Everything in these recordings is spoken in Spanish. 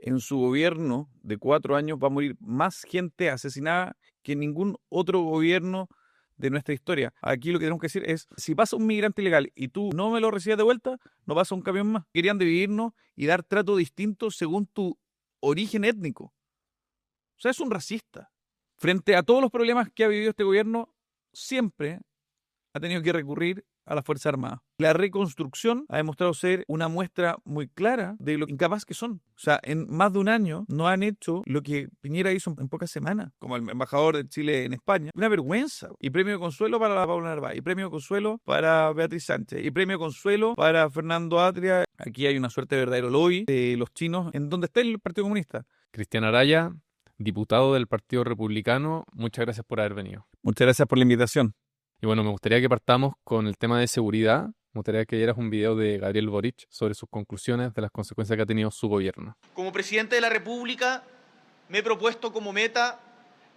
en su gobierno de 4 años va a morir más gente asesinada que en ningún otro gobierno de nuestra historia. Aquí lo que tenemos que decir es, si pasa un migrante ilegal y tú no me lo recibes de vuelta, no pasa un camión más. Querían dividirnos y dar trato distinto según tu origen étnico. O sea, es un racista. Frente a todos los problemas que ha vivido este gobierno, siempre ha tenido que recurrir a las Fuerzas Armadas. La reconstrucción ha demostrado ser una muestra muy clara de lo incapaz que son. O sea, en más de un año no han hecho lo que Piñera hizo en pocas semanas, como el embajador de Chile en España. Una vergüenza. Y premio de consuelo para la Paula Narváez, y premio de consuelo para Beatriz Sánchez, y premio de consuelo para Fernando Atria. Aquí hay una suerte de verdadero lobby de los chinos en donde está el Partido Comunista. Cristian Araya, diputado del Partido Republicano, muchas gracias por haber venido. Muchas gracias por la invitación. Y bueno, me gustaría que partamos con el tema de seguridad. Me gustaría que dieras un video de Gabriel Boric sobre sus conclusiones de las consecuencias que ha tenido su gobierno. Como presidente de la República, me he propuesto como meta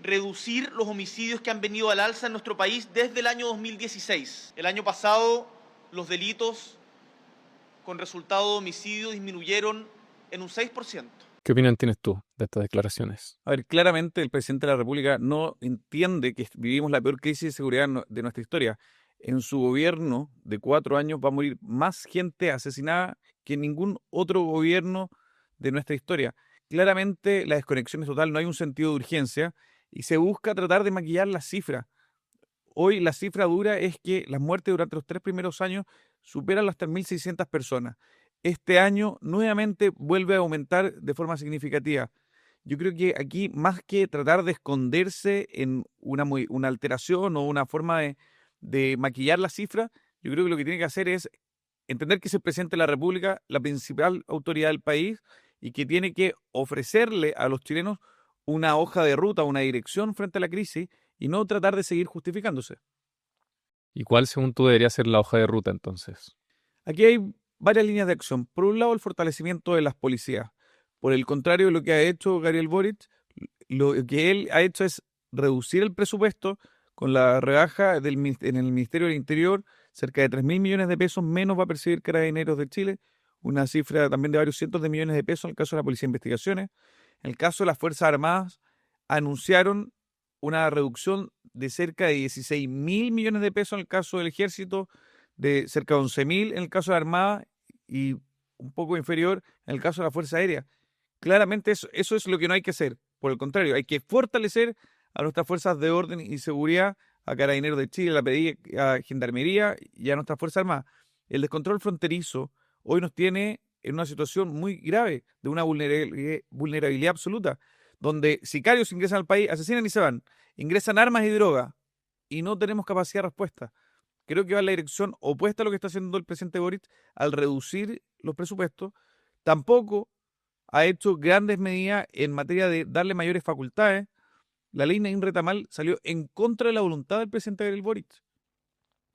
reducir los homicidios que han venido al alza en nuestro país desde el año 2016. El año pasado, los delitos con resultado de homicidio disminuyeron en un 6%. ¿Qué opinión tienes tú de estas declaraciones? A ver, claramente el presidente de la República no entiende que vivimos la peor crisis de seguridad de nuestra historia. En su gobierno de 4 años va a morir más gente asesinada que en ningún otro gobierno de nuestra historia. Claramente la desconexión es total, no hay un sentido de urgencia y se busca tratar de maquillar las cifras. Hoy la cifra dura es que las muertes durante los 3 primeros años superan las 3.600 personas. Este año nuevamente vuelve a aumentar de forma significativa. Yo creo que aquí, más que tratar de esconderse en una alteración o una forma de maquillar la cifra, yo creo que lo que tiene que hacer es entender que es el presidente de la República, la principal autoridad del país, y que tiene que ofrecerle a los chilenos una hoja de ruta, una dirección frente a la crisis, y no tratar de seguir justificándose. ¿Y cuál, según tú, debería ser la hoja de ruta entonces? Aquí hay varias líneas de acción. Por un lado, el fortalecimiento de las policías. Por el contrario, lo que ha hecho Gabriel Boric, lo que él ha hecho es reducir el presupuesto con la rebaja en el Ministerio del Interior. Cerca de 3.000 millones de pesos menos va a percibir Carabineros de Chile, una cifra también de varios cientos de millones de pesos en el caso de la Policía de Investigaciones. En el caso de las Fuerzas Armadas, anunciaron una reducción de cerca de 16.000 millones de pesos en el caso del Ejército, de cerca de 11.000 en el caso de la Armada y un poco inferior en el caso de la Fuerza Aérea. Claramente eso es lo que no hay que hacer. Por el contrario, hay que fortalecer a nuestras fuerzas de orden y seguridad, a Carabineros de Chile, a la PDI, a Gendarmería y a nuestras Fuerzas Armadas. El descontrol fronterizo hoy nos tiene en una situación muy grave de una vulnerabilidad absoluta, donde sicarios ingresan al país, asesinan y se van, ingresan armas y drogas y no tenemos capacidad de respuesta. Creo que va en la dirección opuesta a lo que está haciendo el presidente Boric al reducir los presupuestos. Tampoco ha hecho grandes medidas en materia de darle mayores facultades. La ley Naín Retamal salió en contra de la voluntad del presidente Gabriel Boric.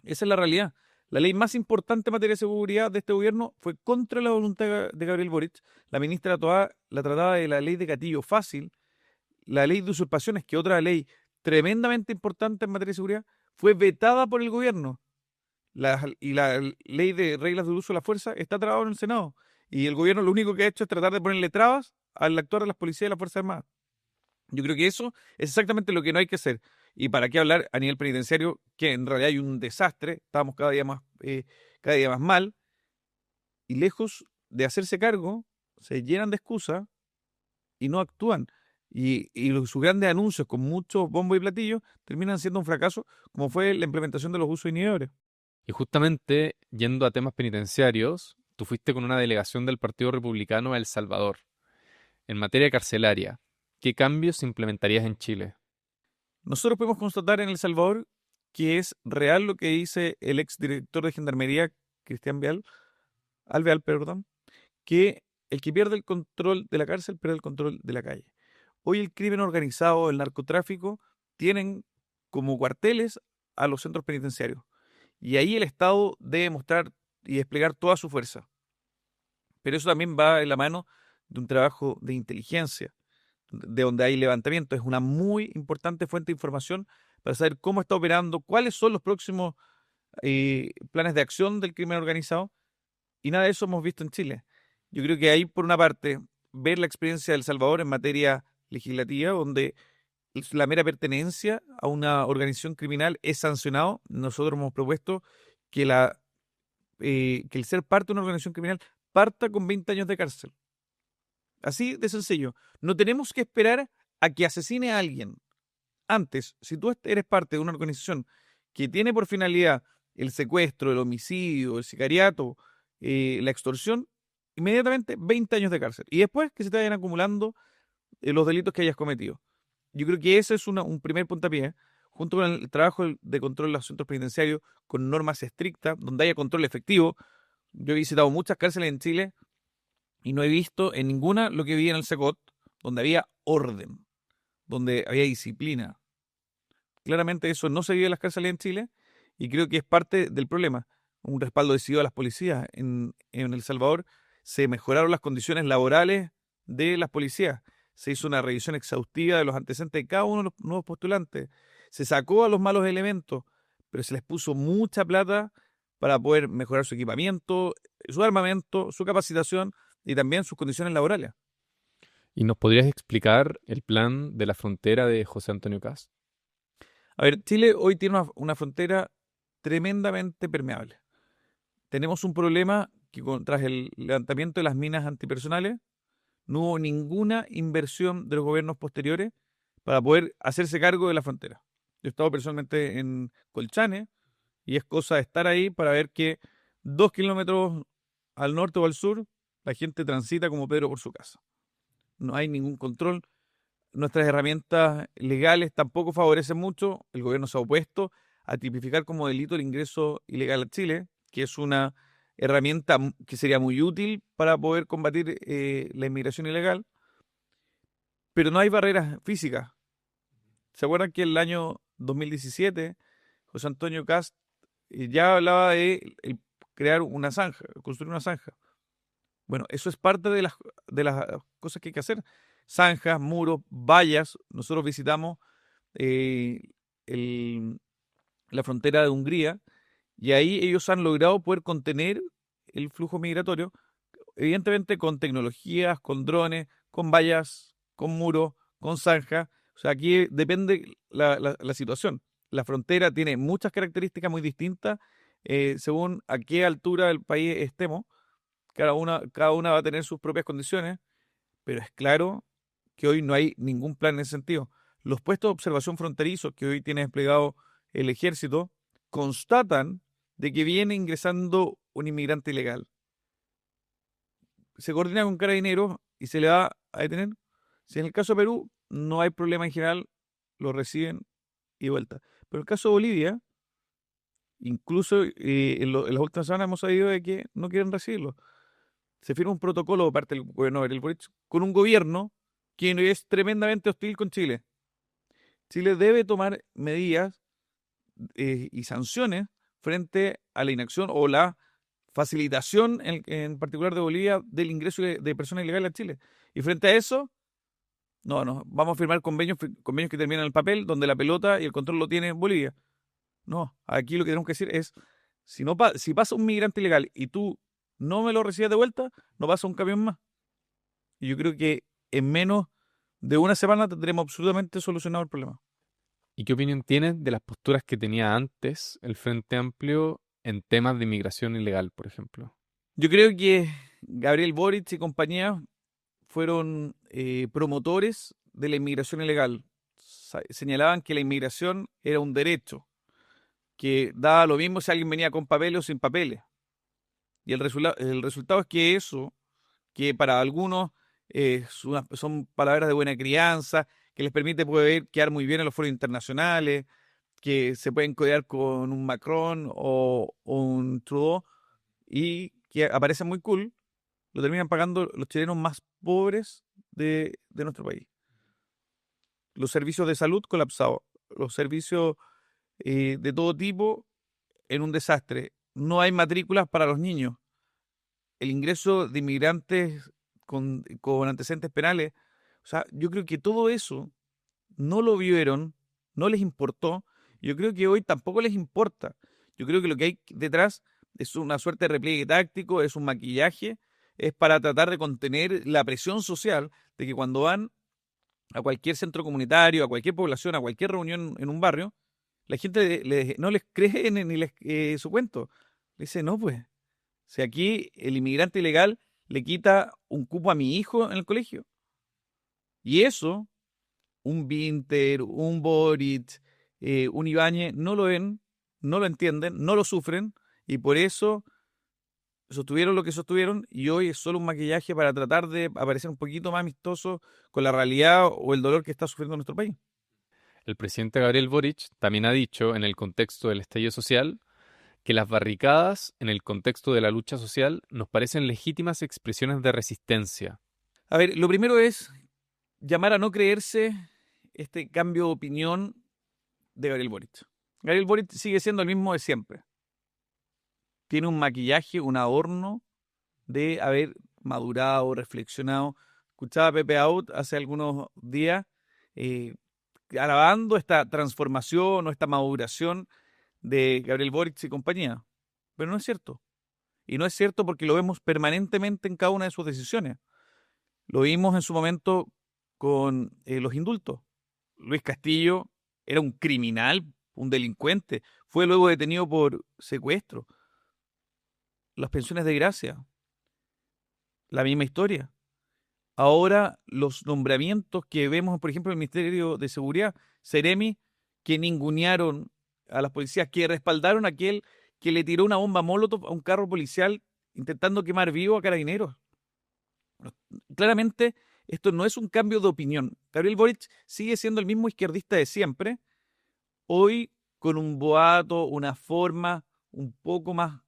Esa es la realidad. La ley más importante en materia de seguridad de este gobierno fue contra la voluntad de Gabriel Boric. La ministra Toá la trataba de la ley de gatillo fácil. La ley de usurpaciones, que otra ley tremendamente importante en materia de seguridad, fue vetada por el gobierno. La ley de reglas de uso de la fuerza está trabada en el Senado. Y el gobierno lo único que ha hecho es tratar de ponerle trabas al actuar de las policías y las Fuerzas Armadas. Yo creo que eso es exactamente lo que no hay que hacer. Y para qué hablar a nivel penitenciario, que en realidad hay un desastre, estamos cada día más mal, y lejos de hacerse cargo, se llenan de excusas y no actúan. Y sus grandes anuncios con muchos bombos y platillos terminan siendo un fracaso, como fue la implementación de los usos inhibidores. Y justamente, yendo a temas penitenciarios, tú fuiste con una delegación del Partido Republicano a El Salvador. En materia carcelaria, ¿qué cambios implementarías en Chile? Nosotros podemos constatar en El Salvador que es real lo que dice el exdirector de Gendarmería, Cristian Alvear, que el que pierde el control de la cárcel pierde el control de la calle. Hoy el crimen organizado, el narcotráfico, tienen como cuarteles a los centros penitenciarios. Y ahí el Estado debe mostrar y desplegar toda su fuerza. Pero eso también va en la mano de un trabajo de inteligencia, de donde hay levantamiento. Es una muy importante fuente de información para saber cómo está operando, cuáles son los próximos planes de acción del crimen organizado. Y nada de eso hemos visto en Chile. Yo creo que ahí, por una parte, ver la experiencia de El Salvador en materia legislativa, donde la mera pertenencia a una organización criminal es sancionado. Nosotros hemos propuesto que, que el ser parte de una organización criminal parta con 20 años de cárcel. Así de sencillo. No tenemos que esperar a que asesine a alguien. Antes, si tú eres parte de una organización que tiene por finalidad el secuestro, el homicidio, el sicariato, la extorsión, inmediatamente 20 años de cárcel. Y después que se te vayan acumulando los delitos que hayas cometido. Yo creo que ese es un primer puntapié, junto con el trabajo de control de los centros penitenciarios, con normas estrictas, donde haya control efectivo. Yo he visitado muchas cárceles en Chile y no he visto en ninguna lo que vi en el Secot, donde había orden, donde había disciplina. Claramente eso no se vive en las cárceles en Chile y creo que es parte del problema. Un respaldo decidido a las policías. En El Salvador se mejoraron las condiciones laborales de las policías. Se hizo una revisión exhaustiva de los antecedentes de cada uno de los nuevos postulantes. Se sacó a los malos elementos, pero se les puso mucha plata para poder mejorar su equipamiento, su armamento, su capacitación y también sus condiciones laborales. ¿Y nos podrías explicar el plan de la frontera de José Antonio Kast? A ver, Chile hoy tiene una frontera tremendamente permeable. Tenemos un problema que tras el levantamiento de las minas antipersonales, no hubo ninguna inversión de los gobiernos posteriores para poder hacerse cargo de la frontera. Yo he estado personalmente en Colchane y es cosa de estar ahí para ver que 2 kilómetros al norte o al sur la gente transita como Pedro por su casa. No hay ningún control. Nuestras herramientas legales tampoco favorecen mucho. El gobierno se ha opuesto a tipificar como delito el ingreso ilegal a Chile, que es una herramienta que sería muy útil para poder combatir la inmigración ilegal, pero no hay barreras físicas. ¿Se acuerdan que en el año 2017 José Antonio Kast ya hablaba de crear una zanja, construir una zanja? Bueno, eso es parte de las cosas que hay que hacer. Zanjas, muros, vallas. Nosotros visitamos eh, la frontera de Hungría y ahí ellos han logrado poder contener el flujo migratorio, evidentemente con tecnologías, con drones, con vallas, con muros, con zanjas. O sea, aquí depende la situación. La frontera tiene muchas características muy distintas según a qué altura del país estemos. Cada una va a tener sus propias condiciones, pero es claro que hoy no hay ningún plan en ese sentido. Los puestos de observación fronterizos que hoy tiene desplegado el ejército constatan de que viene ingresando un inmigrante ilegal. Se coordina con carabineros y se le va a detener. Si en el caso de Perú no hay problema en general, lo reciben y vuelta. Pero en el caso de Bolivia, incluso en las últimas semanas hemos sabido de que no quieren recibirlo. Se firma un protocolo de parte del gobierno de Gabriel Boric con un gobierno que es tremendamente hostil con Chile. Chile debe tomar medidas y sanciones frente a la inacción o la facilitación, en particular de Bolivia, del ingreso de personas ilegales a Chile. Y frente a eso, no, vamos a firmar convenios que terminan en el papel, donde la pelota y el control lo tiene Bolivia. No, aquí lo que tenemos que decir es, si pasa un migrante ilegal y tú no me lo recibes de vuelta, no pasa un camión más. Y yo creo que en menos de una semana tendremos absolutamente solucionado el problema. ¿Y qué opinión tienes de las posturas que tenía antes el Frente Amplio en temas de inmigración ilegal, por ejemplo? Yo creo que Gabriel Boric y compañía fueron promotores de la inmigración ilegal. Señalaban que la inmigración era un derecho, que daba lo mismo si alguien venía con papeles o sin papeles. Y el resultado es que eso, que para algunos son palabras de buena crianza, que les permite poder quedar muy bien en los foros internacionales, que se pueden codear con un Macron o un Trudeau y que aparecen muy cool, lo terminan pagando los chilenos más pobres de nuestro país. Los servicios de salud colapsados, los servicios de todo tipo en un desastre. No hay matrículas para los niños. El ingreso de inmigrantes con antecedentes penales. O sea, yo creo que todo eso no lo vieron, no les importó. Yo creo que hoy tampoco les importa. Yo creo que lo que hay detrás es una suerte de repliegue táctico, es un maquillaje es para tratar de contener la presión social de que cuando van a cualquier centro comunitario, a cualquier población, a cualquier reunión en un barrio, la gente no les cree ni su cuento. Le dice, no, pues, si aquí el inmigrante ilegal le quita un cupo a mi hijo en el colegio. Y eso, un Winter, un Boric, un Ibáñez, no lo ven, no lo entienden, no lo sufren, y por eso sostuvieron lo que sostuvieron, y hoy es solo un maquillaje para tratar de aparecer un poquito más amistoso con la realidad o el dolor que está sufriendo nuestro país. El presidente Gabriel Boric también ha dicho, en el contexto del estallido social, que las barricadas, en el contexto de la lucha social, nos parecen legítimas expresiones de resistencia. A ver, lo primero es llamar a no creerse este cambio de opinión de Gabriel Boric. Gabriel Boric sigue siendo el mismo de siempre. Tiene un maquillaje, un adorno de haber madurado, reflexionado. Escuchaba a Pepe Out hace algunos días alabando esta transformación o esta maduración de Gabriel Boric y compañía. Pero no es cierto. Y no es cierto porque lo vemos permanentemente en cada una de sus decisiones. Lo vimos en su momento con los indultos. Luis Castillo era un criminal, un delincuente. Fue luego detenido por secuestro. Las pensiones de gracia, la misma historia. Ahora los nombramientos que vemos, por ejemplo, en el Ministerio de Seguridad, Seremi, que ningunearon a las policías, que respaldaron a aquel que le tiró una bomba Molotov a un carro policial intentando quemar vivo a carabineros. Claramente, esto no es un cambio de opinión. Gabriel Boric sigue siendo el mismo izquierdista de siempre, hoy con un boato, una forma un poco más,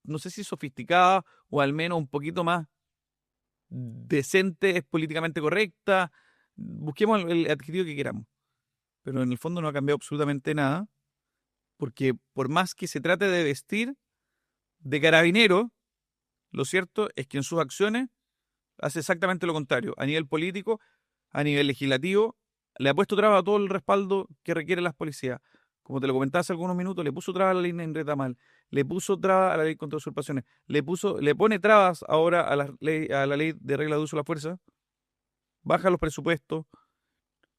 no sé si sofisticada o al menos un poquito más decente, es políticamente correcta. Busquemos el adjetivo que queramos. Pero en el fondo no ha cambiado absolutamente nada, porque por más que se trate de vestir de carabinero, lo cierto es que en sus acciones hace exactamente lo contrario. A nivel político, a nivel legislativo, le ha puesto trabas a todo el respaldo que requieren las policías. Como te lo comentaba hace algunos minutos, le puso trabas a la ley en retamal, le puso trabas a la ley contra usurpaciones, le pone trabas ahora a la ley de regla de uso de la fuerza, baja los presupuestos,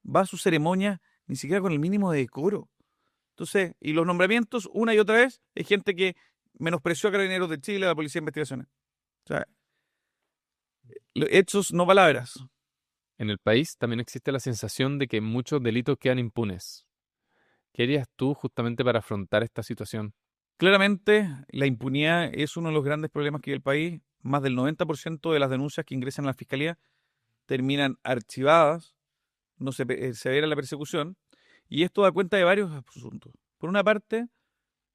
va a su ceremonia ni siquiera con el mínimo de decoro. Entonces, y los nombramientos, una y otra vez, es gente que menospreció a Carabineros de Chile, a la Policía de Investigaciones. O sea, hechos, no palabras. En el país también existe la sensación de que muchos delitos quedan impunes. ¿Qué harías tú justamente para afrontar esta situación? Claramente, la impunidad es uno de los grandes problemas que hay en el país. Más del 90% de las denuncias que ingresan a la Fiscalía terminan archivadas, no se severa la persecución, y esto da cuenta de varios asuntos. Por una parte,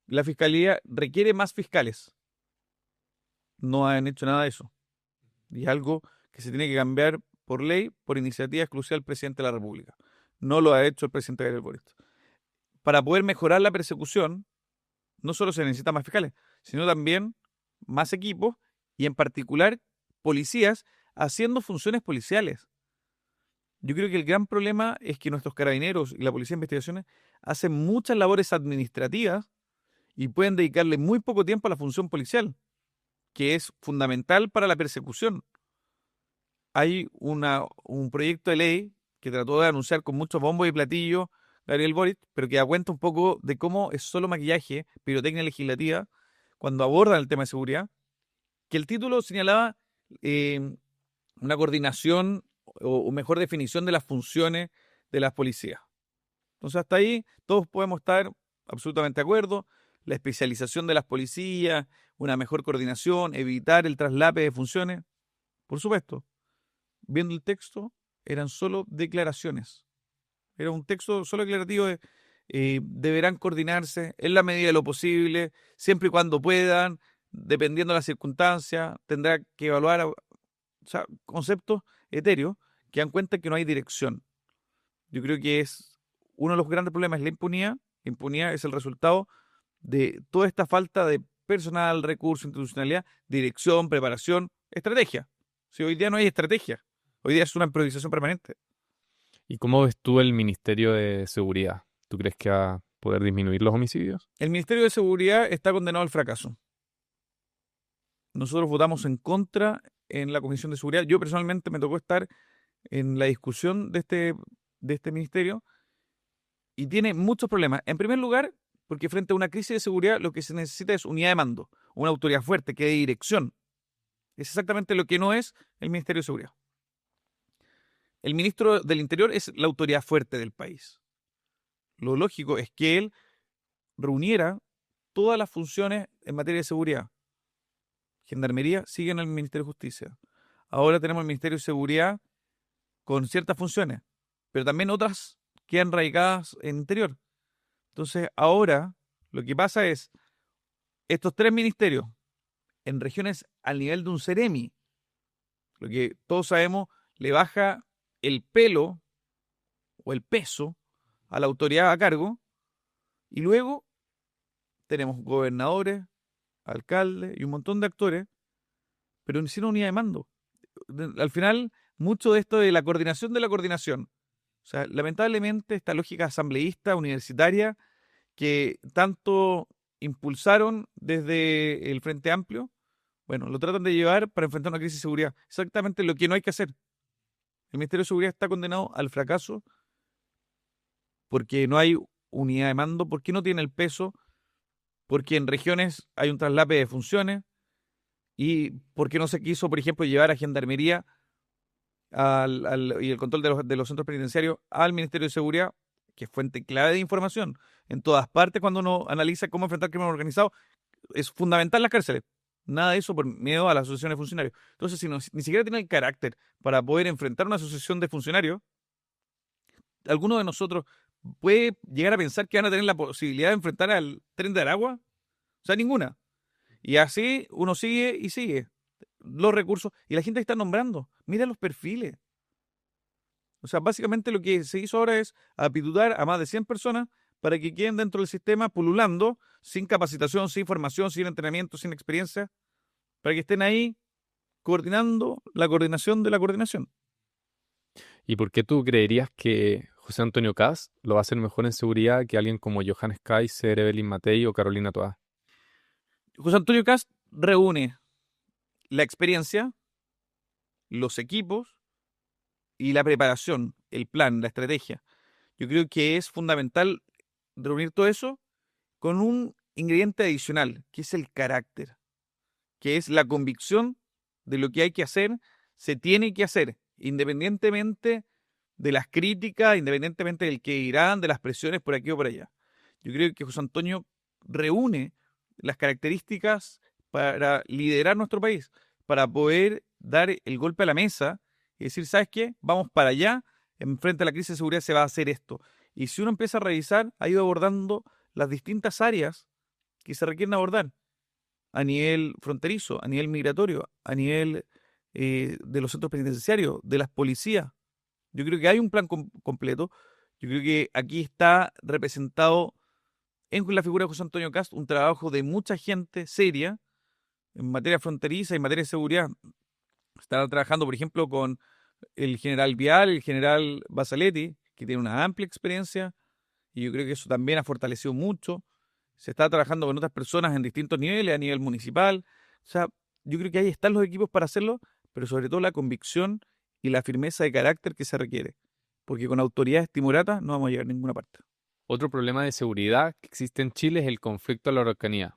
la Fiscalía requiere más fiscales. No han hecho nada de eso. Y es algo que se tiene que cambiar por ley, por iniciativa exclusiva del presidente de la República. No lo ha hecho el presidente Gabriel Boric. Para poder mejorar la persecución, no solo se necesitan más fiscales, sino también más equipos y en particular policías haciendo funciones policiales. Yo creo que el gran problema es que nuestros carabineros y la Policía de Investigaciones hacen muchas labores administrativas y pueden dedicarle muy poco tiempo a la función policial, que es fundamental para la persecución. Hay un proyecto de ley que trató de anunciar con muchos bombos y platillos Gabriel Boric, pero que da cuenta un poco de cómo es solo maquillaje, pirotecnia legislativa, cuando abordan el tema de seguridad, que el título señalaba una coordinación o mejor definición de las funciones de las policías. Entonces hasta ahí todos podemos estar absolutamente de acuerdo. La especialización de las policías, una mejor coordinación, evitar el traslape de funciones. Por supuesto, viendo el texto, eran solo declaraciones. Era un texto solo declarativo de deberán coordinarse en la medida de lo posible, siempre y cuando puedan, dependiendo de las circunstancias, tendrá que evaluar, o sea, conceptos etéreos que dan cuenta que no hay dirección. Yo creo que es uno de los grandes problemas, la impunidad. La impunidad es el resultado de toda esta falta de personal, recursos, institucionalidad, dirección, preparación, estrategia. Si hoy día no hay estrategia, hoy día es una improvisación permanente. ¿Y cómo ves tú el Ministerio de Seguridad? ¿Tú crees que va a poder disminuir los homicidios? El Ministerio de Seguridad está condenado al fracaso. Nosotros votamos en contra en la Comisión de Seguridad. Yo personalmente me tocó estar en la discusión de este ministerio y tiene muchos problemas. En primer lugar, porque frente a una crisis de seguridad lo que se necesita es unidad de mando, una autoridad fuerte que dé dirección. Es exactamente lo que no es el Ministerio de Seguridad. El ministro del Interior es la autoridad fuerte del país. Lo lógico es que él reuniera todas las funciones en materia de seguridad. Gendarmería sigue en el Ministerio de Justicia. Ahora tenemos el Ministerio de Seguridad con ciertas funciones, pero también otras quedan radicadas en Interior. Entonces, ahora lo que pasa es, estos 3 ministerios en regiones al nivel de un Ceremi, lo que todos sabemos, le baja el pelo o el peso a la autoridad a cargo, y luego tenemos gobernadores, alcaldes y un montón de actores, pero sin unidad de mando. Al final, mucho de esto de la coordinación de la coordinación. O sea, lamentablemente esta lógica asambleísta, universitaria, que tanto impulsaron desde el Frente Amplio, bueno, lo tratan de llevar para enfrentar una crisis de seguridad. Exactamente lo que no hay que hacer. El Ministerio de Seguridad está condenado al fracaso porque no hay unidad de mando, porque no tiene el peso, porque en regiones hay un traslape de funciones y porque no se quiso, por ejemplo, llevar a Gendarmería y el control de los centros penitenciarios al Ministerio de Seguridad, que es fuente clave de información. En todas partes, cuando uno analiza cómo enfrentar el crimen organizado, es fundamental las cárceles. Nada de eso por miedo a la asociación de funcionarios. Entonces, si ni siquiera tiene el carácter para poder enfrentar una asociación de funcionarios, ¿alguno de nosotros puede llegar a pensar que van a tener la posibilidad de enfrentar al Tren de Aragua? O sea, ninguna. Y así uno sigue y sigue. Los recursos, y la gente está nombrando. Mira los perfiles. O sea, básicamente lo que se hizo ahora es aptitudar a más de 100 personas para que queden dentro del sistema pululando, sin capacitación, sin formación, sin entrenamiento, sin experiencia, para que estén ahí coordinando la coordinación de la coordinación. ¿Y por qué tú creerías que José Antonio Kast lo va a hacer mejor en seguridad que alguien como Johannes Kaiser, Evelyn Matei o Carolina Toá? José Antonio Kast reúne la experiencia, los equipos y la preparación, el plan, la estrategia. Yo creo que es fundamental reunir todo eso con un ingrediente adicional, que es el carácter, que es la convicción de lo que hay que hacer, se tiene que hacer, independientemente de las críticas, independientemente del que irán, de las presiones por aquí o por allá. Yo creo que José Antonio reúne las características para liderar nuestro país, para poder dar el golpe a la mesa y decir, ¿sabes qué? Vamos para allá, enfrente a la crisis de seguridad se va a hacer esto. Y si uno empieza a revisar, ha ido abordando las distintas áreas que se requieren abordar a nivel fronterizo, a nivel migratorio, a nivel de los centros penitenciarios, de las policías. Yo creo que hay un plan completo. Yo creo que aquí está representado en la figura de José Antonio Kast un trabajo de mucha gente seria en materia fronteriza y en materia de seguridad. Está trabajando, por ejemplo, con el general Vial, el general Basaletti, que tiene una amplia experiencia, y yo creo que eso también ha fortalecido mucho. Se está trabajando con otras personas en distintos niveles, a nivel municipal. O sea, yo creo que ahí están los equipos para hacerlo, pero sobre todo la convicción y la firmeza de carácter que se requiere. Porque con autoridades timoratas no vamos a llegar a ninguna parte. Otro problema de seguridad que existe en Chile es el conflicto a la Araucanía.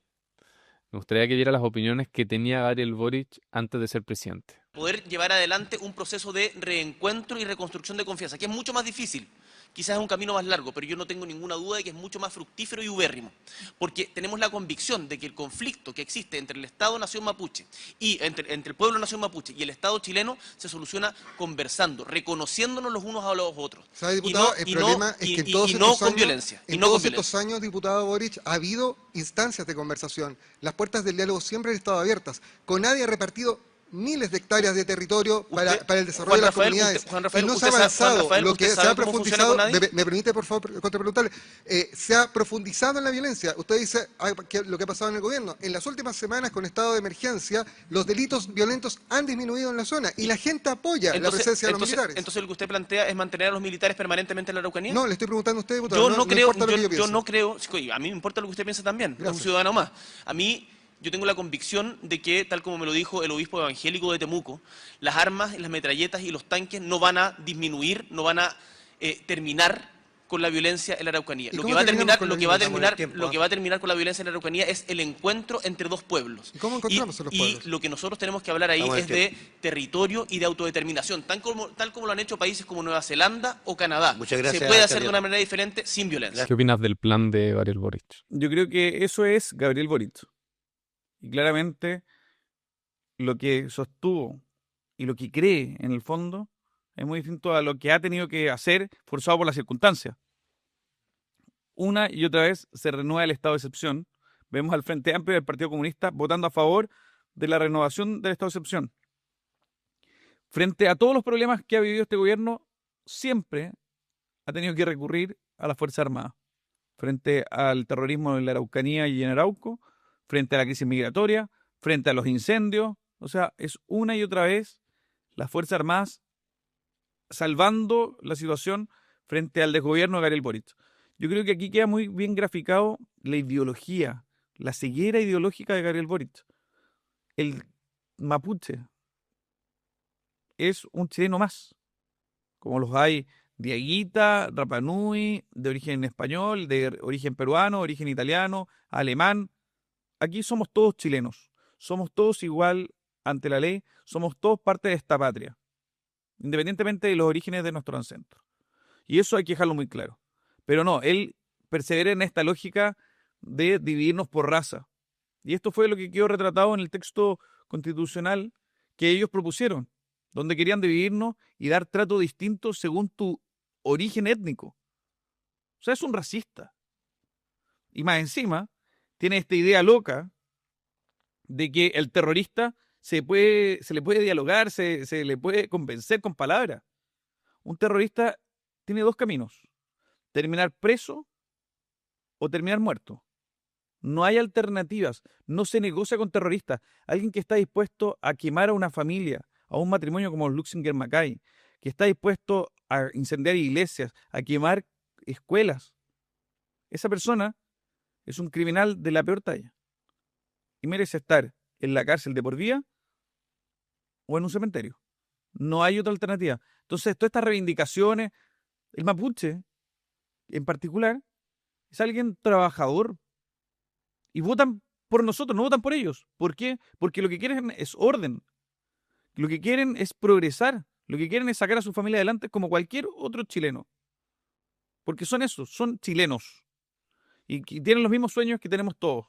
Me gustaría que diera las opiniones que tenía Gabriel Boric antes de ser presidente. Poder llevar adelante un proceso de reencuentro y reconstrucción de confianza, que es mucho más difícil. Quizás es un camino más largo, pero yo no tengo ninguna duda de que es mucho más fructífero y ubérrimo, porque tenemos la convicción de que el conflicto que existe entre el Estado-Nación Mapuche y entre el pueblo-Nación Mapuche y el Estado chileno se soluciona conversando, reconociéndonos los unos a los otros. ¿Sabe, diputado? El problema es que en todos estos años, violencia. En todos estos años, diputado Boric, ha habido instancias de conversación. Las puertas del diálogo siempre han estado abiertas. CONADI ha repartido miles de hectáreas de territorio para el desarrollo de las comunidades. Rafael, y no se ha avanzado. Lo que se ha profundizado, me permite por favor contrapreguntarle, se ha profundizado en la violencia. Usted dice lo que ha pasado en el gobierno. En las últimas semanas, con estado de emergencia, los delitos violentos han disminuido en la zona y la gente apoya la presencia de los militares. Entonces lo que usted plantea es mantener a los militares permanentemente en la Araucanía. No, le estoy preguntando a usted, diputado. Yo no creo, a mí me importa lo que usted piensa también, es un ciudadano más. A mí Yo tengo la convicción de que, tal como me lo dijo el obispo evangélico de Temuco, las armas, las metralletas y los tanques no van a disminuir, no van a terminar con la violencia en la Araucanía. Lo que va a terminar con la violencia en la Araucanía es el encuentro entre dos pueblos. ¿Y cómo encontramos a los pueblos? Y lo que nosotros tenemos que hablar ahí es de territorio y de autodeterminación, tal como lo han hecho países como Nueva Zelanda o Canadá. Muchas gracias, se puede hacer Gabriel. de una manera diferente, sin violencia. ¿Qué opinas del plan de Gabriel Boric? Yo creo que eso es Gabriel Boric. Y claramente lo que sostuvo y lo que cree en el fondo es muy distinto a lo que ha tenido que hacer forzado por las circunstancias. Una y otra vez se renueva el estado de excepción. Vemos al Frente Amplio del Partido Comunista votando a favor de la renovación del estado de excepción. Frente a todos los problemas que ha vivido este gobierno, siempre ha tenido que recurrir a las Fuerzas Armadas. Frente al terrorismo en la Araucanía y en Arauco, frente a la crisis migratoria, frente a los incendios. O sea, es una y otra vez las Fuerzas Armadas salvando la situación frente al desgobierno de Gabriel Boric. Yo creo que aquí queda muy bien graficado la ideología, la ceguera ideológica de Gabriel Boric. El mapuche es un chileno más, como los hay de Aguita, Rapa Nui, de origen español, de origen peruano, origen italiano, alemán. Aquí somos todos chilenos, somos todos igual ante la ley, somos todos parte de esta patria, independientemente de los orígenes de nuestros ancestros. Y eso hay que dejarlo muy claro. Pero no, él persevera en esta lógica de dividirnos por raza. Y esto fue lo que quedó retratado en el texto constitucional que ellos propusieron, donde querían dividirnos y dar trato distinto según tu origen étnico. O sea, es un racista. Y más encima, tiene esta idea loca de que el terrorista se le puede dialogar, se le puede convencer con palabras. Un terrorista tiene dos caminos: terminar preso o terminar muerto. No hay alternativas, no se negocia con terroristas. Alguien que está dispuesto a quemar a una familia, a un matrimonio como Luxinger Mackay, que está dispuesto a incendiar iglesias, a quemar escuelas. Esa persona es un criminal de la peor talla y merece estar en la cárcel de por vida o en un cementerio. No hay otra alternativa. Entonces, todas estas reivindicaciones, el mapuche en particular, es alguien trabajador y votan por nosotros, no votan por ellos. ¿Por qué? Porque lo que quieren es orden, lo que quieren es progresar, lo que quieren es sacar a su familia adelante como cualquier otro chileno. Porque son esos, son chilenos. Y tienen los mismos sueños que tenemos todos.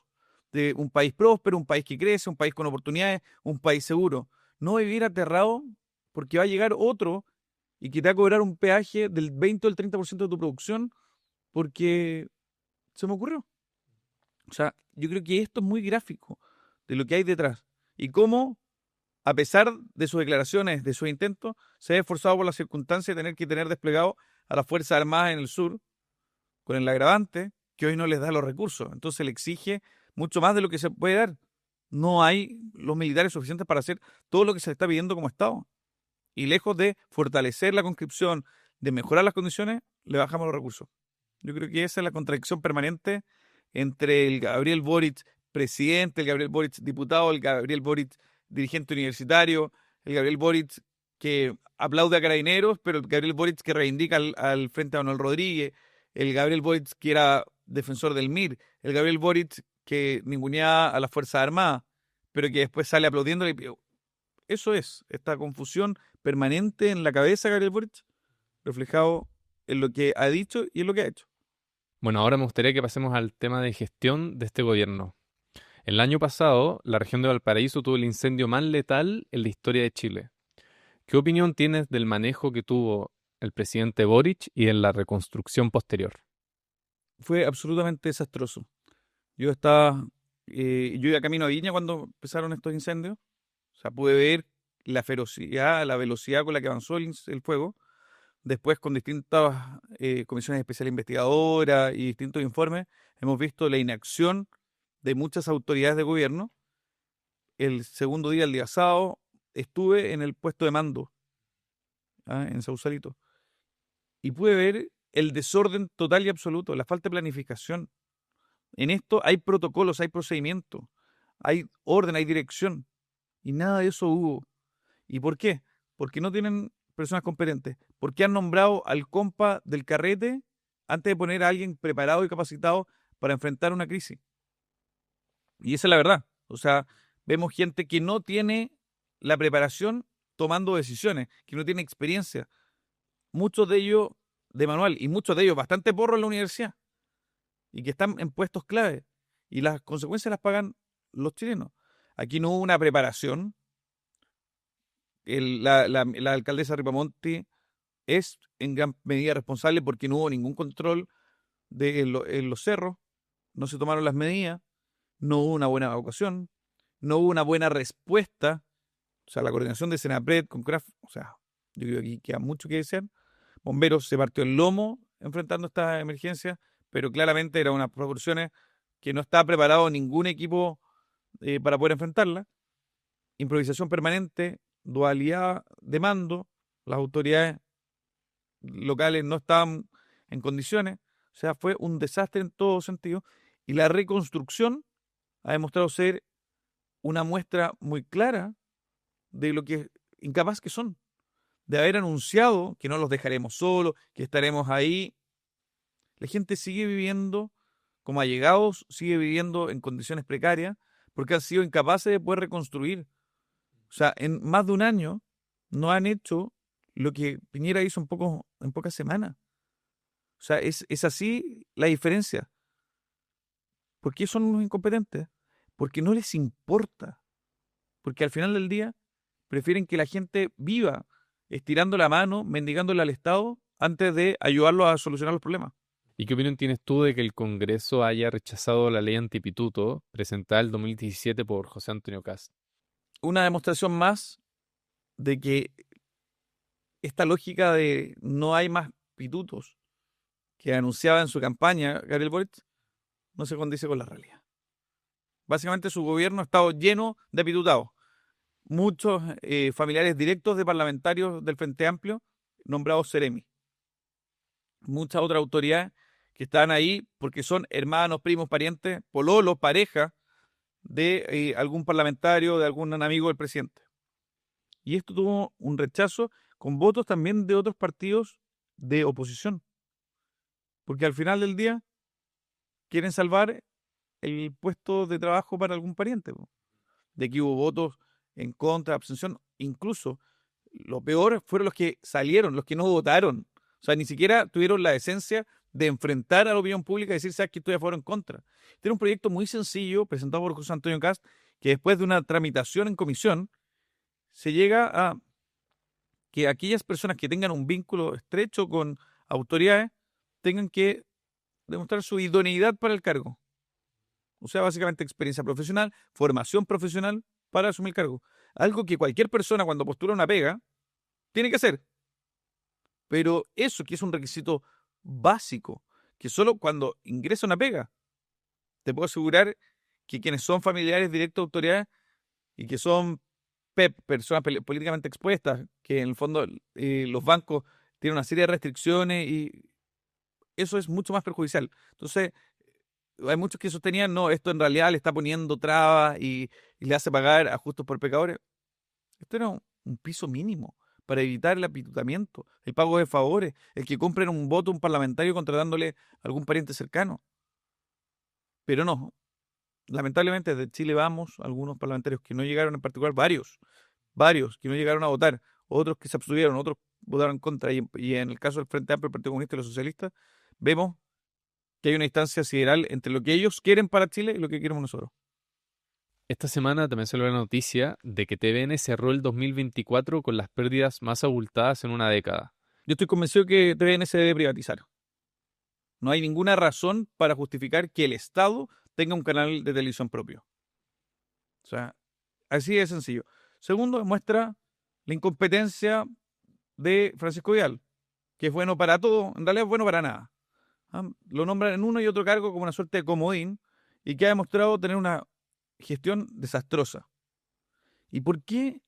De un país próspero, un país que crece, un país con oportunidades, un país seguro. No vivir aterrado porque va a llegar otro y que te va a cobrar un peaje del 20 o el 30% de tu producción porque se me ocurrió. O sea, yo creo que esto es muy gráfico de lo que hay detrás. Y cómo, a pesar de sus declaraciones, de sus intentos, se ha esforzado por las circunstancias de tener que tener desplegado a las Fuerzas Armadas en el sur, con el agravante que hoy no les da los recursos. Entonces le exige mucho más de lo que se puede dar. No hay los militares suficientes para hacer todo lo que se está pidiendo como Estado. Y lejos de fortalecer la conscripción, de mejorar las condiciones, le bajamos los recursos. Yo creo que esa es la contradicción permanente entre el Gabriel Boric presidente, el Gabriel Boric diputado, el Gabriel Boric dirigente universitario, el Gabriel Boric que aplaude a Carabineros, pero el Gabriel Boric que reivindica al Frente a Manuel Rodríguez, el Gabriel Boric que era defensor del MIR, el Gabriel Boric que ninguneaba a las Fuerzas Armadas, pero que después sale aplaudiéndole. Eso es, esta confusión permanente en la cabeza de Gabriel Boric, reflejado en lo que ha dicho y en lo que ha hecho. Bueno, ahora me gustaría que pasemos al tema de gestión de este gobierno. El año pasado, la región de Valparaíso tuvo el incendio más letal en la historia de Chile. ¿Qué opinión tienes del manejo que tuvo el presidente Boric y en la reconstrucción posterior? Fue absolutamente desastroso. Yo iba camino a Viña cuando empezaron estos incendios. O sea, pude ver la ferocidad, la velocidad con la que avanzó el fuego. Después, con distintas comisiones especiales investigadoras y distintos informes, hemos visto la inacción de muchas autoridades de gobierno. El segundo día, el día sábado, estuve en el puesto de mando, en Sausalito, y pude ver el desorden total y absoluto, la falta de planificación. En esto hay protocolos, hay procedimientos, hay orden, hay dirección. Y nada de eso hubo. ¿Y por qué? Porque no tienen personas competentes. Porque han nombrado al compa del carrete antes de poner a alguien preparado y capacitado para enfrentar una crisis. Y esa es la verdad. O sea, vemos gente que no tiene la preparación tomando decisiones, que no tiene experiencia. Muchos de ellos de manual y muchos de ellos bastante porro en la universidad y que están en puestos clave. Y las consecuencias las pagan los chilenos. Aquí no hubo una preparación. La alcaldesa Ripamonti es en gran medida responsable porque no hubo ningún control en los cerros, no se tomaron las medidas, no hubo una buena evacuación, no hubo una buena respuesta. O sea, la coordinación de Senapred con Craft, o sea, yo creo que aquí queda mucho que desear. Bomberos se partió el lomo enfrentando esta emergencia, pero claramente eran unas proporciones que no estaba preparado ningún equipo para poder enfrentarla. Improvisación permanente, dualidad de mando, las autoridades locales no estaban en condiciones, o sea, fue un desastre en todo sentido, y la reconstrucción ha demostrado ser una muestra muy clara de lo que incapaz que son, de haber anunciado que no los dejaremos solos, que estaremos ahí. La gente sigue viviendo como allegados, sigue viviendo en condiciones precarias, porque han sido incapaces de poder reconstruir. O sea, en más de un año no han hecho lo que Piñera hizo en pocas semanas. O sea, es así la diferencia. ¿Por qué son unos incompetentes? Porque no les importa. Porque al final del día prefieren que la gente viva estirando la mano, mendigándole al Estado, antes de ayudarlo a solucionar los problemas. ¿Y qué opinión tienes tú de que el Congreso haya rechazado la ley antipituto presentada en 2017 por José Antonio Kast? Una demostración más de que esta lógica de no hay más pitutos que anunciaba en su campaña Gabriel Boric no se condice con la realidad. Básicamente su gobierno ha estado lleno de pitutados. Muchos familiares directos de parlamentarios del Frente Amplio nombrados seremi. Muchas otras autoridades que están ahí porque son hermanos, primos, parientes, pololos, pareja de algún parlamentario, de algún amigo del presidente. Y esto tuvo un rechazo con votos también de otros partidos de oposición. Porque al final del día quieren salvar el puesto de trabajo para algún pariente. De que hubo votos en contra, abstención. Incluso lo peor fueron los que salieron, los que no votaron. O sea, ni siquiera tuvieron la decencia de enfrentar a la opinión pública y decir, ¿sabes que estoy a favor o en contra? Este era un proyecto muy sencillo, presentado por José Antonio Kast, que después de una tramitación en comisión, se llega a que aquellas personas que tengan un vínculo estrecho con autoridades tengan que demostrar su idoneidad para el cargo. O sea, básicamente experiencia profesional, formación profesional para asumir el cargo. Algo que cualquier persona cuando postula una pega tiene que hacer. Pero eso que es un requisito básico, que solo cuando ingresa una pega, te puedo asegurar que quienes son familiares directos de autoridades y que son personas políticamente expuestas, que en el fondo los bancos tienen una serie de restricciones y eso es mucho más perjudicial. Entonces, hay muchos que sostenían, no, esto en realidad le está poniendo trabas y le hace pagar a justos por pecadores. Esto era un piso mínimo para evitar el apitutamiento, el pago de favores, el que compren un voto a un parlamentario contratándole a algún pariente cercano. Pero no, lamentablemente de Chile Vamos, algunos parlamentarios que no llegaron, en particular varios que no llegaron a votar, otros que se abstuvieron, otros votaron en contra, y en el caso del Frente Amplio, el Partido Comunista y los socialistas, vemos que hay una distancia sideral entre lo que ellos quieren para Chile y lo que queremos nosotros. Esta semana también salió la noticia de que TVN cerró el 2024 con las pérdidas más abultadas en una década. Yo estoy convencido que TVN se debe privatizar. No hay ninguna razón para justificar que el Estado tenga un canal de televisión propio. O sea, así de sencillo. Segundo, demuestra la incompetencia de Francisco Vidal, que es bueno para todo, en realidad es bueno para nada. Lo nombran en uno y otro cargo como una suerte de comodín y que ha demostrado tener una gestión desastrosa. ¿Y por qué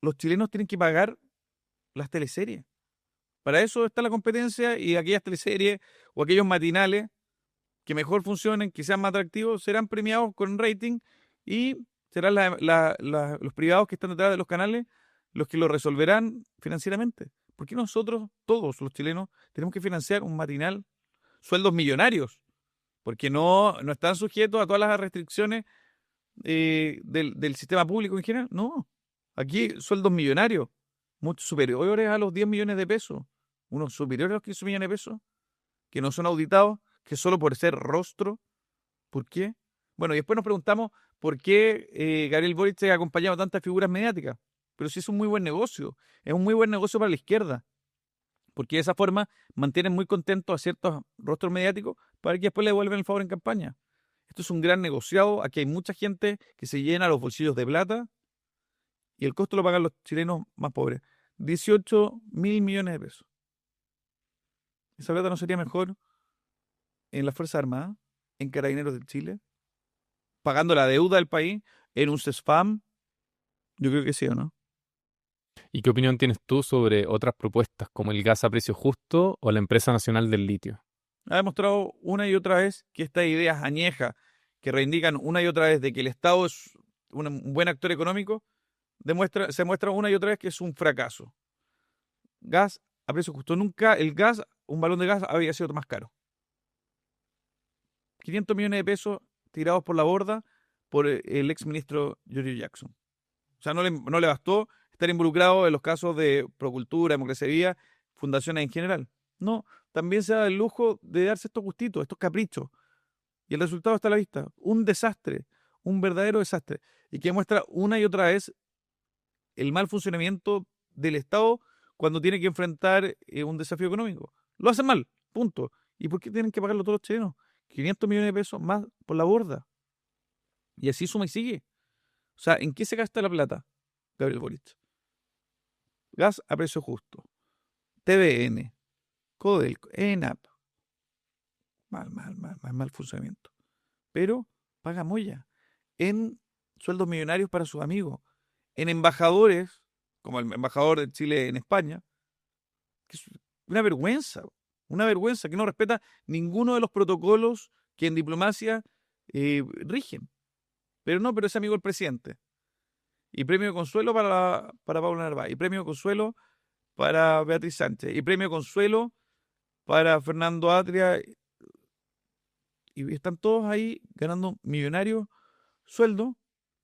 los chilenos tienen que pagar las teleseries? Para eso está la competencia y aquellas teleseries o aquellos matinales que mejor funcionen, que sean más atractivos, serán premiados con rating y serán los privados que están detrás de los canales los que lo resolverán financieramente. ¿Por qué nosotros, todos los chilenos, tenemos que financiar un matinal, sueldos millonarios? Porque no están sujetos a todas las restricciones del sistema público en general. No, aquí sueldos millonarios, mucho superiores a los 10 millones de pesos, unos superiores a los 15 millones de pesos, que no son auditados, que solo por ser rostro. ¿Por qué? Bueno, y después nos preguntamos por qué Gabriel Boric se ha acompañado a tantas figuras mediáticas. Pero sí es un muy buen negocio, es un muy buen negocio para la izquierda, porque de esa forma mantienen muy contentos a ciertos rostros mediáticos para que después le devuelvan el favor en campaña. Esto es un gran negociado, aquí hay mucha gente que se llena los bolsillos de plata y el costo lo pagan los chilenos más pobres. 18.000 millones de pesos. ¿Esa plata no sería mejor en las Fuerzas Armadas, en Carabineros de Chile, pagando la deuda del país, en un CESFAM? Yo creo que sí, ¿o no? ¿Y qué opinión tienes tú sobre otras propuestas como el gas a precio justo o la empresa nacional del litio? Ha demostrado una y otra vez que estas ideas añejas que reivindican una y otra vez de que el Estado es un buen actor económico, se muestra una y otra vez que es un fracaso. Gas a precio justo. Nunca el gas, un balón de gas, había sido más caro. 500 millones de pesos tirados por la borda por el exministro Giorgio Jackson. O sea, no le bastó estar involucrado en los casos de Procultura, Democracia Viva, fundaciones en general. No, también se da el lujo de darse estos gustitos, estos caprichos. Y el resultado está a la vista. Un desastre, un verdadero desastre. Y que muestra una y otra vez el mal funcionamiento del Estado cuando tiene que enfrentar un desafío económico. Lo hacen mal, punto. ¿Y por qué tienen que pagarlo todos los chilenos? 500 millones de pesos más por la borda. Y así suma y sigue. O sea, ¿en qué se gasta la plata, Gabriel Boric? Gas a precio justo. TVN, Codelco, ENAP. Mal funcionamiento. Pero paga molla en sueldos millonarios para sus amigos, en embajadores, como el embajador de Chile en España, que es una vergüenza que no respeta ninguno de los protocolos que en diplomacia rigen. Pero es amigo del presidente. Y premio de consuelo para Paula Narváez, y premio de consuelo para Beatriz Sánchez, y premio de consuelo para Fernando Atria, y están todos ahí ganando millonarios sueldos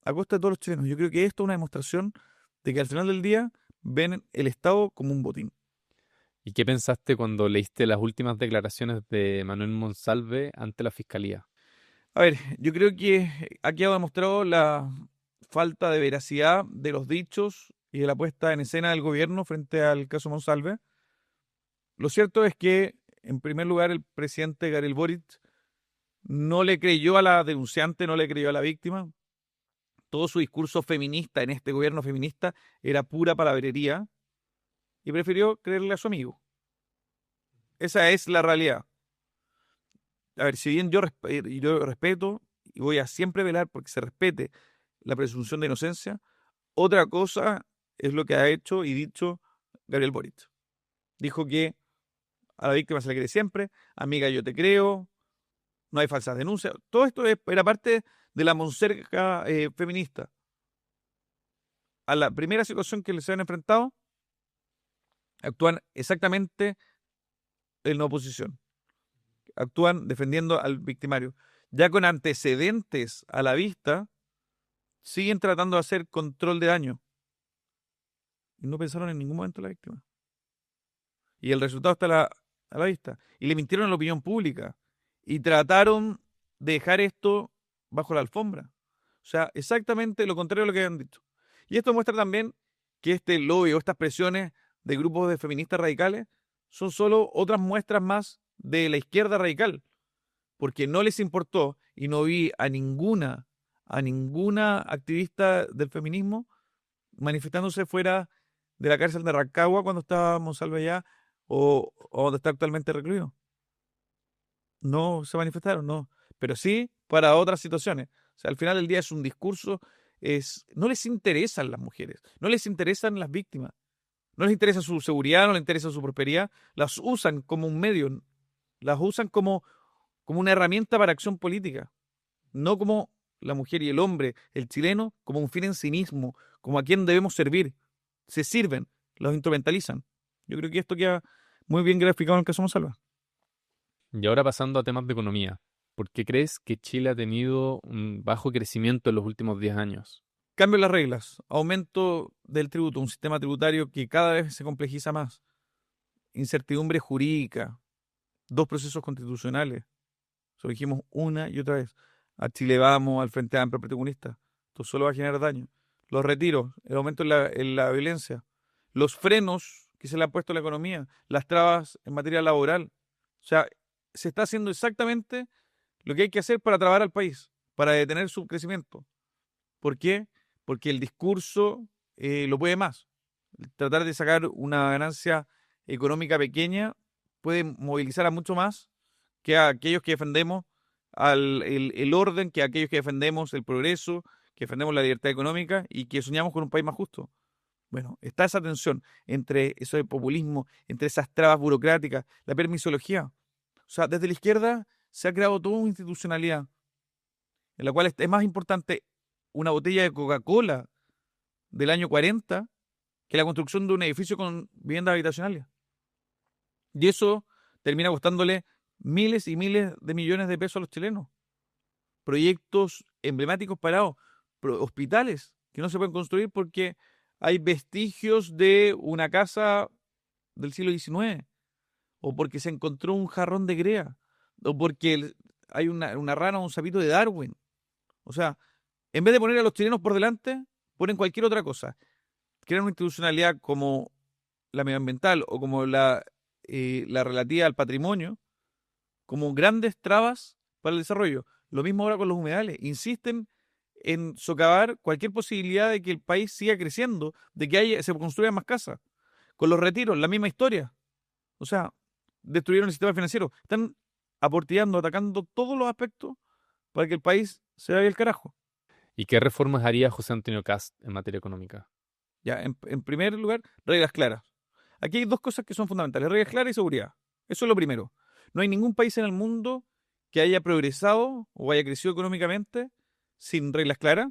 a costa de todos los chilenos. Yo creo que esto es una demostración de que al final del día ven el Estado como un botín. ¿Y qué pensaste cuando leíste las últimas declaraciones de Manuel Monsalve ante la Fiscalía? A ver, yo creo que aquí ha demostrado la falta de veracidad de los dichos y de la puesta en escena del gobierno frente al caso Monsalve. Lo cierto es que, en primer lugar, el presidente Gabriel Boric no le creyó a la denunciante, no le creyó a la víctima. Todo su discurso feminista en este gobierno feminista era pura palabrería y prefirió creerle a su amigo. Esa es la realidad. A ver, si bien yo respeto y voy a siempre velar porque se respete la presunción de inocencia, otra cosa es lo que ha hecho y dicho Gabriel Boric. Dijo que a la víctima se le cree siempre, amiga, yo te creo, no hay falsas denuncias. Todo esto era parte de la monserga feminista. A la primera situación que se han enfrentado, actúan exactamente en la oposición. Actúan defendiendo al victimario. Ya con antecedentes a la vista, siguen tratando de hacer control de daño. Y no pensaron en ningún momento en la víctima. Y el resultado está a la vista. Y le mintieron a la opinión pública. Y trataron de dejar esto bajo la alfombra. O sea, exactamente lo contrario a lo que habían dicho. Y esto muestra también que este lobby o estas presiones de grupos de feministas radicales son solo otras muestras más de la izquierda radical. Porque no les importó y no vi a ninguna activista del feminismo manifestándose fuera de la cárcel de Rancagua cuando estaba Monsalve allá o donde está actualmente recluido. No se manifestaron, no. Pero sí para otras situaciones. O sea, al final del día es un discurso, no les interesan las mujeres, no les interesan las víctimas, no les interesa su seguridad, no les interesa su prosperidad, las usan como un medio, las usan como una herramienta para acción política, no como la mujer y el hombre, el chileno, como un fin en sí mismo, como a quien debemos servir. Se sirven, los instrumentalizan. Yo creo que esto queda muy bien graficado en el caso Monsalva. Y ahora pasando a temas de economía. ¿Por qué crees que Chile ha tenido un bajo crecimiento en los últimos 10 años? Cambio en las reglas, aumento del tributo, un sistema tributario que cada vez se complejiza más, incertidumbre jurídica, 2 procesos constitucionales. Eso lo dijimos una y otra vez. A Chile Vamos, al Frente Amplio, Partido Comunista. Esto solo va a generar daño. Los retiros, el aumento en la violencia, los frenos que se le han puesto a la economía, las trabas en materia laboral. O sea, se está haciendo exactamente lo que hay que hacer para trabar al país, para detener su crecimiento. ¿Por qué? Porque el discurso lo puede más. Tratar de sacar una ganancia económica pequeña puede movilizar a mucho más que a aquellos que defendemos el orden, que a aquellos que defendemos el progreso, que defendemos la libertad económica y que soñamos con un país más justo. Bueno, está esa tensión entre eso de populismo, entre esas trabas burocráticas, la permisología. O sea, desde la izquierda se ha creado toda una institucionalidad en la cual es más importante una botella de Coca-Cola del año 40 que la construcción de un edificio con viviendas habitacionales. Y eso termina costándole miles y miles de millones de pesos a los chilenos. Proyectos emblemáticos parados, hospitales que no se pueden construir porque hay vestigios de una casa del siglo XIX, o porque se encontró un jarrón de Grea, o porque hay una rana o un sapito de Darwin. O sea, en vez de poner a los chilenos por delante, ponen cualquier otra cosa. Crean una institucionalidad como la medioambiental o como la relativa al patrimonio, como grandes trabas para el desarrollo. Lo mismo ahora con los humedales. Insisten en socavar cualquier posibilidad de que el país siga creciendo, de que se construyan más casas. Con los retiros, la misma historia. O sea, destruyeron el sistema financiero. Están aportillando, atacando todos los aspectos para que el país se vaya al carajo. ¿Y qué reformas haría José Antonio Kast en materia económica? Ya, en primer lugar, reglas claras. Aquí hay 2 cosas que son fundamentales, reglas claras y seguridad. Eso es lo primero. No hay ningún país en el mundo que haya progresado o haya crecido económicamente sin reglas claras.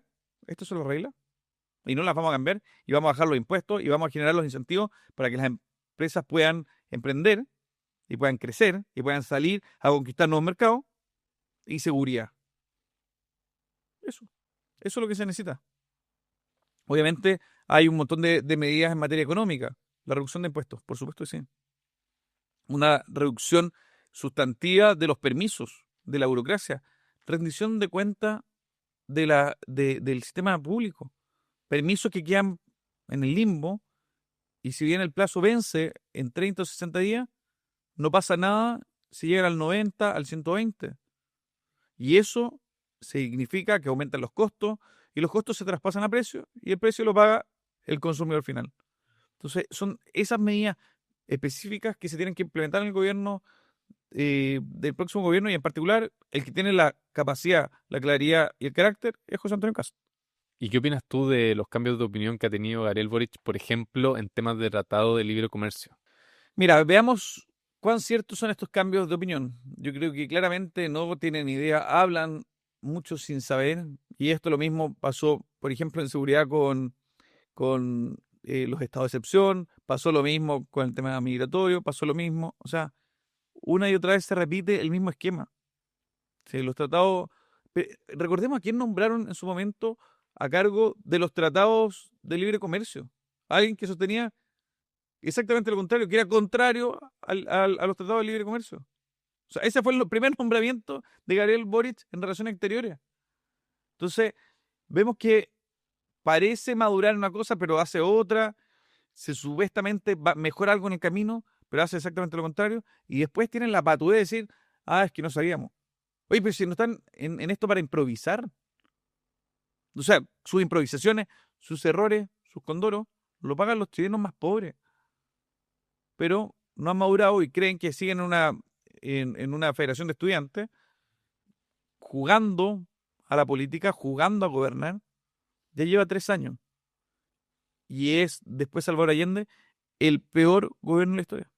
Estas son las reglas. Y no las vamos a cambiar y vamos a bajar los impuestos y vamos a generar los incentivos para que las empresas puedan emprender y puedan crecer y puedan salir a conquistar nuevos mercados. Y seguridad. Eso es lo que se necesita. Obviamente hay un montón de medidas en materia económica. La reducción de impuestos, por supuesto que sí. Una reducción sustantiva de los permisos, de la burocracia. Rendición de cuentas del sistema público. Permisos que quedan en el limbo y si bien el plazo vence en 30 o 60 días, no pasa nada si llegan al 90, al 120. Y eso significa que aumentan los costos y los costos se traspasan a precio y el precio lo paga el consumidor final. Entonces, son esas medidas específicas que se tienen que implementar en el gobierno del próximo gobierno y en particular el que tiene la capacidad, la claridad y el carácter es José Antonio Kast. ¿Y qué opinas tú de los cambios de opinión que ha tenido Gabriel Boric, por ejemplo, en temas de tratado de libre comercio? Mira, veamos cuán ciertos son estos cambios de opinión. Yo creo que claramente no tienen idea, hablan mucho sin saber, y esto lo mismo pasó, por ejemplo, en seguridad con los estados de excepción, pasó lo mismo con el tema migratorio, pasó lo mismo, o sea, una y otra vez se repite el mismo esquema. Sí, los tratados, recordemos a quién nombraron en su momento a cargo de los tratados de libre comercio. Alguien que sostenía exactamente lo contrario, que era contrario a los tratados de libre comercio. O sea, ese fue el primer nombramiento de Gabriel Boric en relaciones exteriores. Entonces, vemos que parece madurar una cosa, pero hace otra. Se supuestamente mejora algo en el camino, pero hace exactamente lo contrario. Y después tienen la patudez de decir, es que no sabíamos. Oye, pero si no están en esto para improvisar. O sea, sus improvisaciones, sus errores, sus condoros, lo pagan los chilenos más pobres. Pero no han madurado y creen que siguen en una federación de estudiantes jugando a la política, jugando a gobernar. Ya lleva 3 años. Y es, después de Salvador Allende, el peor gobierno de la historia.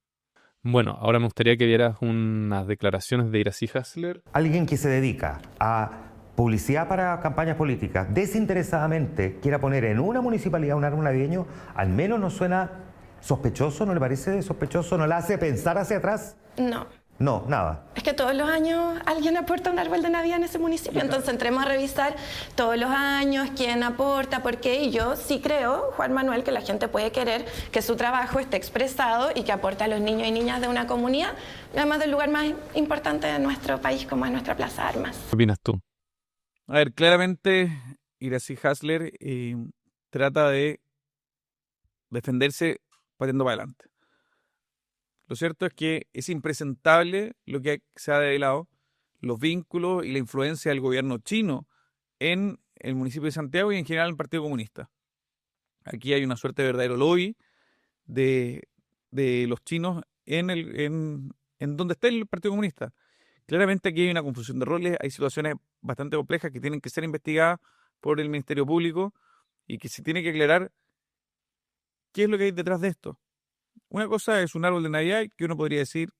Bueno, ahora me gustaría que vieras unas declaraciones de Iracy Hasler. Alguien que se dedica a publicidad para campañas políticas, desinteresadamente quiera poner en una municipalidad un árbol navideño, al menos nos suena sospechoso, ¿no le parece sospechoso? ¿No la hace pensar hacia atrás? No. No, nada. Es que todos los años alguien aporta un árbol de Navidad en ese municipio, entonces entremos a revisar todos los años quién aporta, por qué, y yo sí creo, Juan Manuel, que la gente puede querer que su trabajo esté expresado y que aporte a los niños y niñas de una comunidad, además del lugar más importante de nuestro país, como es nuestra Plaza de Armas. ¿Qué opinas tú? A ver, claramente Iracy Hasler trata de defenderse pateando para adelante. Lo cierto es que es impresentable lo que se ha develado, los vínculos y la influencia del gobierno chino en el municipio de Santiago y en general en el Partido Comunista. Aquí hay una suerte de verdadero lobby de los chinos en donde está el Partido Comunista. Claramente aquí hay una confusión de roles, hay situaciones bastante complejas que tienen que ser investigadas por el Ministerio Público y que se tiene que aclarar qué es lo que hay detrás de esto. Una cosa es un árbol de Navidad que uno podría decir,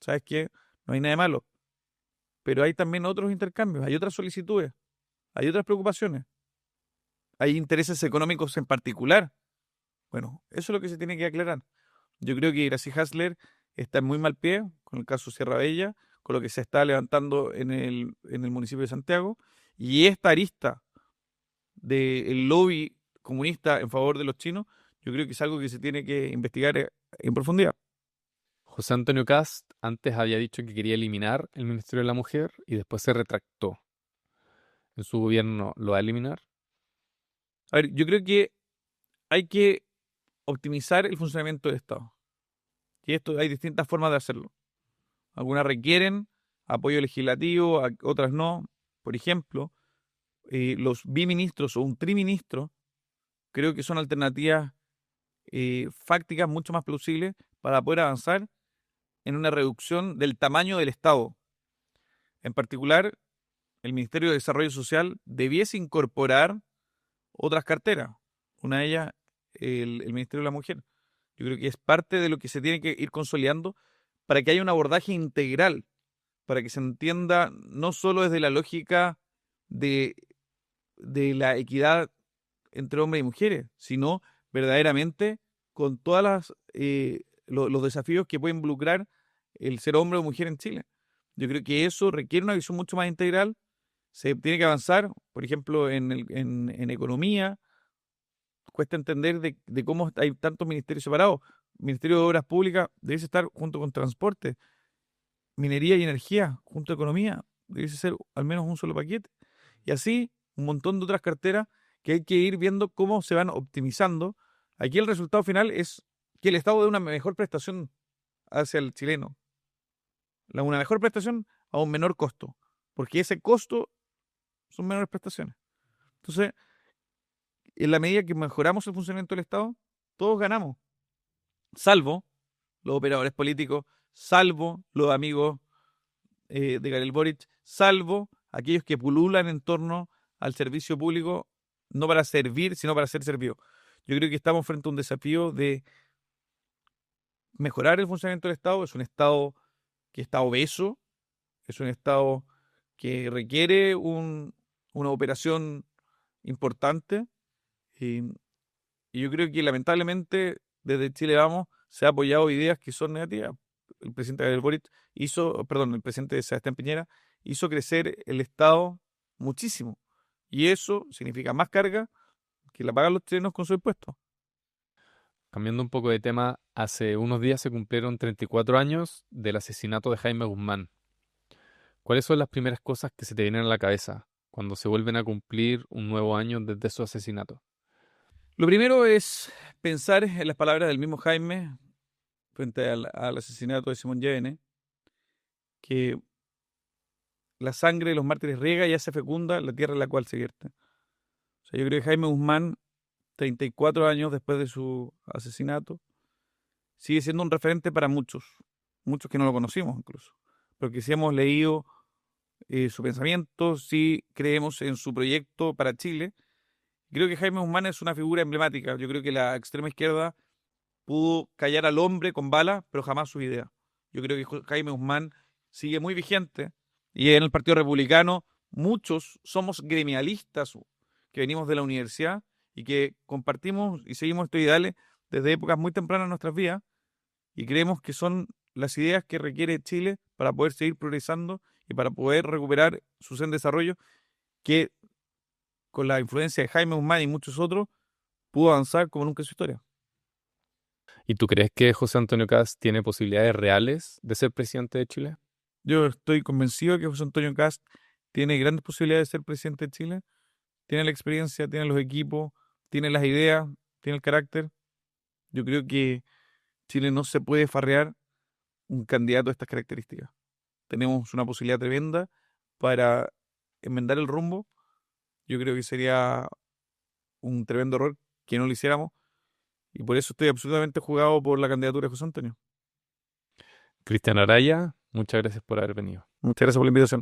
¿sabes qué? No hay nada de malo. Pero hay también otros intercambios, hay otras solicitudes, hay otras preocupaciones. Hay intereses económicos en particular. Bueno, eso es lo que se tiene que aclarar. Yo creo que Iracy Hasler está en muy mal pie con el caso Sierra Bella, con lo que se está levantando en el municipio de Santiago, y esta arista del lobby comunista en favor de los chinos, yo creo que es algo que se tiene que investigar en profundidad. José Antonio Kast antes había dicho que quería eliminar el Ministerio de la Mujer y después se retractó. ¿En su gobierno lo va a eliminar? A ver, yo creo que hay que optimizar el funcionamiento del Estado. Y esto hay distintas formas de hacerlo. Algunas requieren apoyo legislativo, otras no. Por ejemplo, los biministros o un triministro creo que son alternativas fácticas mucho más plausibles para poder avanzar en una reducción del tamaño del Estado. En particular, el Ministerio de Desarrollo Social debiese incorporar otras carteras. Una de ellas, el Ministerio de la Mujer. Yo creo que es parte de lo que se tiene que ir consolidando para que haya un abordaje integral, para que se entienda no solo desde la lógica de la equidad entre hombres y mujeres, sino verdaderamente con todas los desafíos que puede involucrar el ser hombre o mujer en Chile. Yo creo que eso requiere una visión mucho más integral. Se tiene que avanzar, por ejemplo, en economía. Cuesta entender de cómo hay tantos ministerios separados. Ministerio de Obras Públicas debe estar junto con Transporte. Minería y Energía junto a Economía debe ser al menos un solo paquete. Y así un montón de otras carteras que hay que ir viendo cómo se van optimizando. Aquí el resultado final es que el Estado dé una mejor prestación hacia el chileno. Una mejor prestación a un menor costo. Porque ese costo son menores prestaciones. Entonces, en la medida que mejoramos el funcionamiento del Estado, todos ganamos. Salvo los operadores políticos, salvo los amigos de Gabriel Boric, salvo aquellos que pululan en torno al servicio público, no para servir, sino para ser servido. Yo creo que estamos frente a un desafío de mejorar el funcionamiento del Estado. Es un Estado que está obeso, es un Estado que requiere una operación importante, y yo creo que lamentablemente desde Chile Vamos se ha apoyado ideas que son negativas. El presidente Gabriel Boric el presidente Sebastián Piñera hizo crecer el Estado muchísimo, y eso significa más carga que la pagan los chilenos con su impuesto. Cambiando un poco de tema, hace unos días se cumplieron 34 años del asesinato de Jaime Guzmán. ¿Cuáles son las primeras cosas que se te vienen a la cabeza cuando se vuelven a cumplir un nuevo año desde su asesinato? Lo primero es pensar en las palabras del mismo Jaime frente al asesinato de Simón Llévenes, que la sangre de los mártires riega y hace fecunda la tierra en la cual se vierte. O sea, yo creo que Jaime Guzmán, 34 años después de su asesinato, sigue siendo un referente para muchos que no lo conocimos incluso, pero que sí hemos leído su pensamiento, sí creemos en su proyecto para Chile. Creo que Jaime Guzmán es una figura emblemática. Yo creo que la extrema izquierda pudo callar al hombre con balas, pero jamás su idea. Yo creo que Jaime Guzmán sigue muy vigente, y en el Partido Republicano muchos somos gremialistas que venimos de la universidad y que compartimos y seguimos estos ideales desde épocas muy tempranas en nuestras vidas y creemos que son las ideas que requiere Chile para poder seguir progresando y para poder recuperar su senda de desarrollo que con la influencia de Jaime Guzmán y muchos otros pudo avanzar como nunca en su historia. ¿Y tú crees que José Antonio Kast tiene posibilidades reales de ser presidente de Chile? Yo estoy convencido que José Antonio Kast tiene grandes posibilidades de ser presidente de Chile. Tiene la experiencia, tiene los equipos, tiene las ideas, tiene el carácter. Yo creo que Chile no se puede farrear un candidato de estas características. Tenemos una posibilidad tremenda para enmendar el rumbo. Yo creo que sería un tremendo error que no lo hiciéramos. Y por eso estoy absolutamente jugado por la candidatura de José Antonio. Cristian Araya, muchas gracias por haber venido. Muchas gracias por la invitación.